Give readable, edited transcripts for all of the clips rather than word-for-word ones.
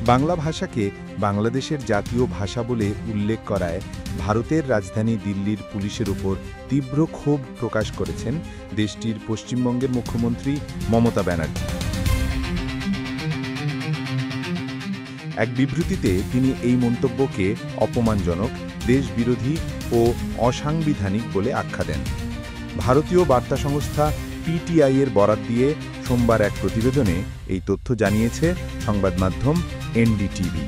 বাংলা ভাষাকে বাংলাদেশের জাতীয় ভাষা বলে উল্লেখ করায় ভারতের রাজধানী দিল্লির পুলিশের উপর তীব্র ক্ষোভ প্রকাশ করেছেন দেশটির পশ্চিমবঙ্গের মুখ্যমন্ত্রী মমতা ব্যানার্জি। এক বিবৃতিতে তিনি এই মন্তব্যকে অপমানজনক, দেশবিরোধী ও অসাংবিধানিক বলে আখ্যা দেন। ভারতীয় বার্তা সংস্থা পিটিআই-এর বরাত দিয়ে সোমবার এক প্রতিবেদনে এই তথ্য জানিয়েছে সংবাদ মাধ্যম এনডিটিভি।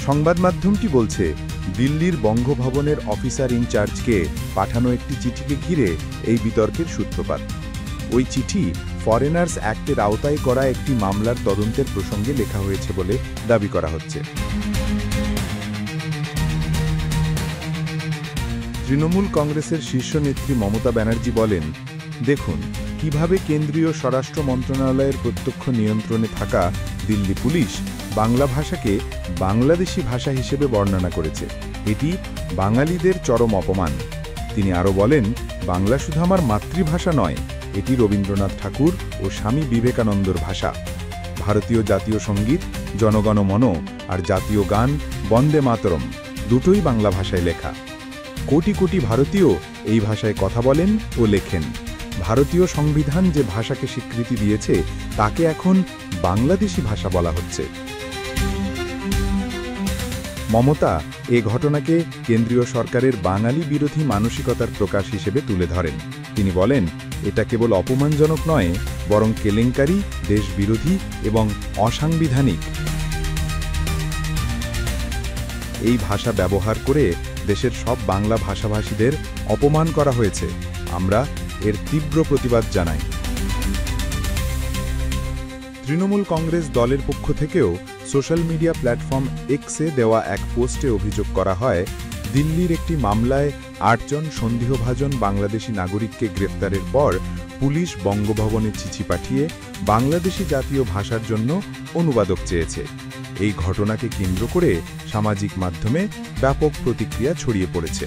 সংবাদ মাধ্যমটি বলছে, দিল্লির বঙ্গভবনের অফিসার ইনচার্জকে পাঠানো একটি চিঠিকে ঘিরে এই বিতর্কের সূত্রপাত। ওই চিঠি ফরেনার্স অ্যাক্টের আওতায় করা একটি মামলার তদন্তের প্রসঙ্গে লেখা হয়েছে বলে দাবি করা হচ্ছে। তৃণমূল কংগ্রেসের শীর্ষ নেত্রী মমতা ব্যানার্জি বলেন, দেখুন কিভাবে কেন্দ্রীয় স্বরাষ্ট্র মন্ত্রণালয়ের প্রত্যক্ষ নিয়ন্ত্রণে থাকা দিল্লি পুলিশ বাংলা ভাষাকে বাংলাদেশি ভাষা হিসেবে বর্ণনা করেছে। এটি বাঙালিদের চরম অপমান। তিনি আরও বলেন, বাংলা শুধু আমার মাতৃভাষা নয়, এটি রবীন্দ্রনাথ ঠাকুর ও স্বামী বিবেকানন্দর ভাষা। ভারতীয় জাতীয় সঙ্গীত জনগণ মন আর জাতীয় গান বন্দে মাতরম দুটোই বাংলা ভাষায় লেখা। কোটি কোটি ভারতীয় এই ভাষায় কথা বলেন ও লেখেন। ভারতীয় সংবিধান যে ভাষাকে স্বীকৃতি দিয়েছে তাকে এখন বাংলাদেশি ভাষা বলা হচ্ছে। মমতা এ ঘটনাকে কেন্দ্রীয় সরকারের বাঙালি বিরোধী মানসিকতার প্রকাশ হিসেবে তুলে ধরেন। তিনি বলেন, এটা কেবল অপমানজনক নয়, বরং কেলেঙ্কারি, দেশবিরোধী এবং অসাংবিধানিক। এই ভাষা ব্যবহার করে দেশের সব বাংলা ভাষাভাষীদের অপমান করা হয়েছে। আমরা এর তীব্র প্রতিবাদ জানাই। তৃণমূল কংগ্রেস দলের পক্ষ থেকেও সোশ্যাল মিডিয়া প্ল্যাটফর্ম এক্সে দেওয়া এক পোস্টে অভিযোগ করা হয়, দিল্লির একটি মামলায় ৮ জন সন্দেহভাজন বাংলাদেশি নাগরিককে গ্রেফতারের পর পুলিশ বঙ্গভবনে চিঠি পাঠিয়ে বাংলাদেশি জাতীয় ভাষার জন্য অনুবাদক চেয়েছে। এই ঘটনাকে কেন্দ্র করে সামাজিক মাধ্যমে ব্যাপক প্রতিক্রিয়া ছড়িয়ে পড়েছে।